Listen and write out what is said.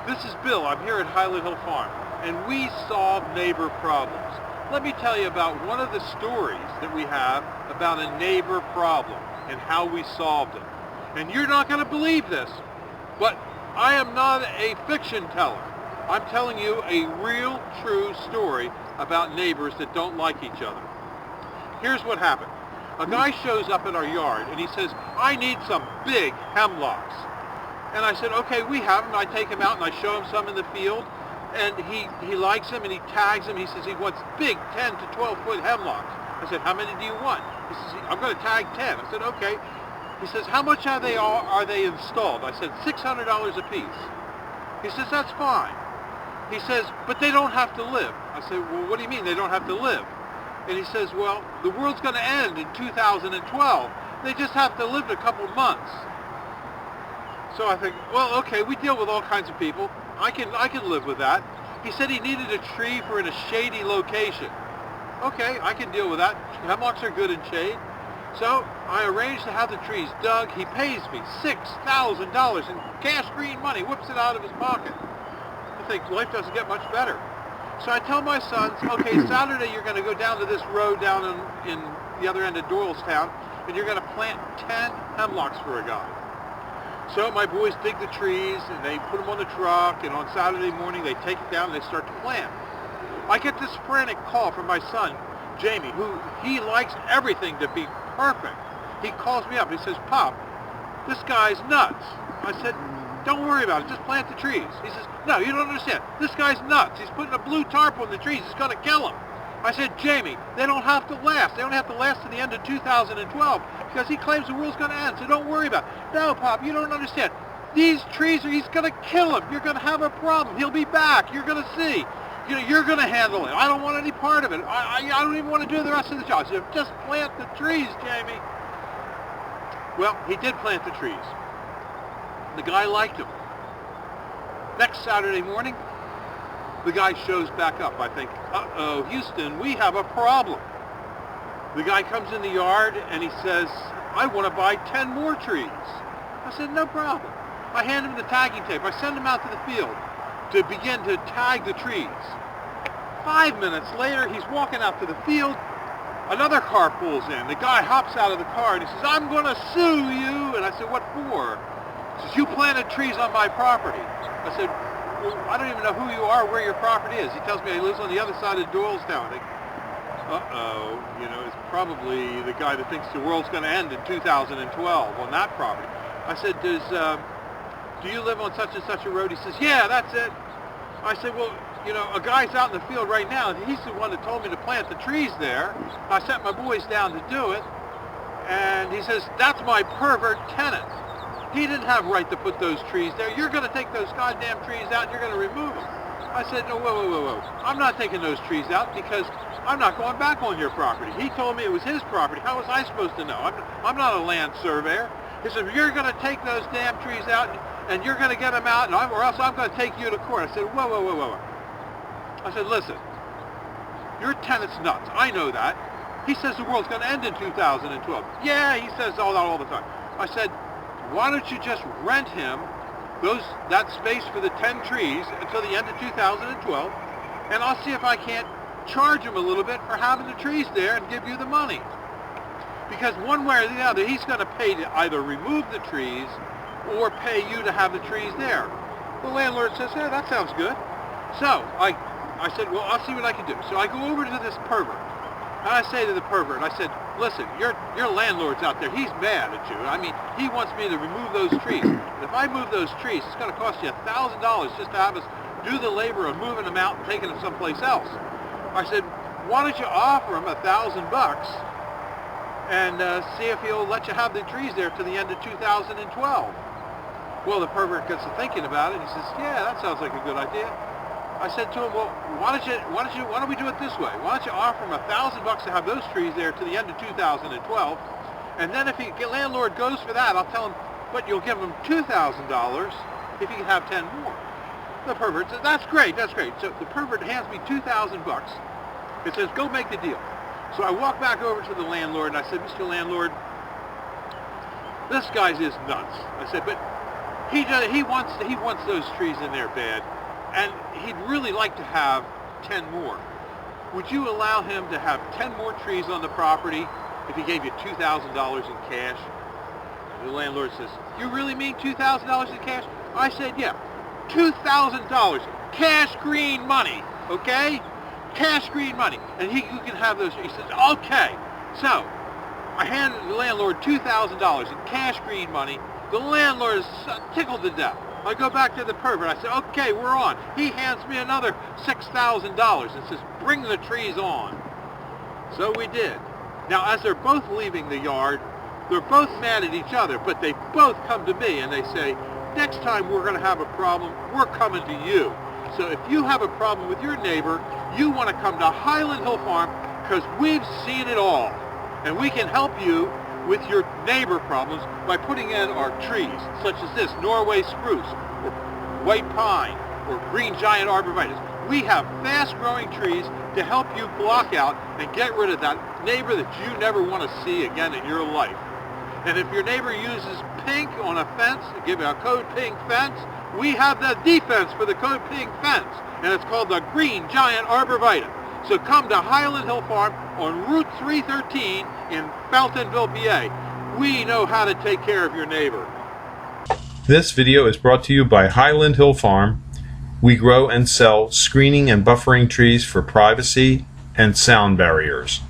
This is Bill. I'm here at Highland Hill Farm, and we solve neighbor problems. Let me tell you about one of the stories that we have about a neighbor problem and how we solved it. And you're not going to believe this, but I am not a fiction teller. I'm telling you a real, true story about neighbors that don't like each other. Here's what happened. A guy shows up at our yard and he says, I need some big hemlocks. And I said, okay, we have them. I take him out and I show him some in the field. And he likes them and he tags them. He says he wants big 10 to 12 foot hemlocks. I said, how many do you want? He says, I'm going to tag 10. I said, okay. He says, how much are they installed? I said, $600 a piece. He says, that's fine. He says, but they don't have to live. I said, well, what do you mean they don't have to live? And he says, well, the world's going to end in 2012. They just have to live a couple months. So I think, well, okay, we deal with all kinds of people. I can live with that. He said he needed a tree for in a shady location. Okay, I can deal with that. Hemlocks are good in shade. So I arranged to have the trees dug. He pays me $6,000 in cash green money, whips it out of his pocket. I think life doesn't get much better. So I tell my sons, okay, Saturday you're going to go down to this road down in the other end of Doylestown, and you're going to plant 10 hemlocks for a guy. So my boys dig the trees, and they put them on the truck, and on Saturday morning they take it down and they start to plant. I get this frantic call from my son, Jamie, who he likes everything to be perfect. He calls me up. He says, Pop, this guy's nuts. I said, don't worry about it. Just plant the trees. He says, no, you don't understand. This guy's nuts. He's putting a blue tarp on the trees. It's going to kill them. I said, Jamie, they don't have to last. They don't have to last to the end of 2012 because he claims the world's going to end, so don't worry about it. No, Pop, you don't understand. These trees, he's going to kill him. You're going to have a problem. He'll be back. You're going to see. You're going to handle it. I don't want any part of it. I don't even want to do the rest of the job. I said, just plant the trees, Jamie. Well, he did plant the trees. The guy liked them. Next Saturday morning, the guy shows back up. I think, uh-oh, Houston, we have a problem. The guy comes in the yard and he says, I want to buy 10 more trees. I said, no problem. I hand him the tagging tape. I send him out to the field to begin to tag the trees. 5 minutes later, he's walking out to the field. Another car pulls in. The guy hops out of the car and he says, I'm going to sue you. And I said, what for? He says, you planted trees on my property. I said, well, I don't even know who you are, where your property is. He tells me he lives on the other side of Doylestown. I think, uh-oh, it's probably the guy that thinks the world's going to end in 2012 on that property. I said, do you live on such and such a road? He says, yeah, that's it. I said, well, a guy's out in the field right now, and he's the one that told me to plant the trees there. I sent my boys down to do it, and he says, that's my pervert tenant. He didn't have right to put those trees there. You're going to take those goddamn trees out and you're going to remove them. I said, no, whoa. I'm not taking those trees out because I'm not going back on your property. He told me it was his property. How was I supposed to know? I'm not a land surveyor. He said, you're going to take those damn trees out and you're going to get them out or else I'm going to take you to court. I said, whoa. I said, listen, your tenant's nuts. I know that. He says the world's going to end in 2012. Yeah, he says all that all the time. I said, why don't you just rent him that space for the 10 trees until the end of 2012, and I'll see if I can't charge him a little bit for having the trees there and give you the money. Because one way or the other, he's going to pay to either remove the trees or pay you to have the trees there. The landlord says, yeah, that sounds good. So I said, well, I'll see what I can do. So I go over to this pervert. And I say to the pervert, I said, listen, your landlord's out there. He's mad at you. I mean, he wants me to remove those trees. And if I move those trees, it's going to cost you $1,000 just to have us do the labor of moving them out and taking them someplace else. I said, why don't you offer him $1,000 and see if he'll let you have the trees there to the end of 2012. Well, the pervert gets to thinking about it. And he says, yeah, that sounds like a good idea. I said to him, well, why don't we do it this way? Why don't you offer him $1,000 to have those trees there to the end of 2012, and then if the landlord goes for that, I'll tell him, but you'll give him $2,000 if he can have 10 more. The pervert says, that's great. So the pervert hands me $2,000. It says, go make the deal. So I walk back over to the landlord and I said, Mr. Landlord, this guy's is nuts. I said, but He wants those trees in there bad, and he'd really like to have 10 more. Would you allow him to have 10 more trees on the property if he gave you $2,000 in cash? The landlord says, "You really mean $2,000 in cash?" I said, "Yeah, $2,000, cash green money, okay? Cash green money, and you can have those." He says, "Okay." So I handed the landlord $2,000 in cash green money. The landlord is tickled to death. I go back to the pervert. I say, "Okay, we're on." He hands me another $6,000 and says, "Bring the trees on." So we did. Now, as they're both leaving the yard, they're both mad at each other, but they both come to me and they say, "Next time we're going to have a problem, we're coming to you." So if you have a problem with your neighbor, you want to come to Highland Hill Farm, because we've seen it all. And we can help you with your neighbor problems by putting in our trees, such as this Norway spruce, or white pine, or green giant arborvitae. We have fast-growing trees to help you block out and get rid of that neighbor that you never want to see again in your life. And if your neighbor uses pink on a fence, give it a code pink fence, we have the defense for the code pink fence, and it's called the green giant arborvitae. So come to Highland Hill Farm on Route 313 in Fountainville, PA. We know how to take care of your neighbor. This video is brought to you by Highland Hill Farm. We grow and sell screening and buffering trees for privacy and sound barriers.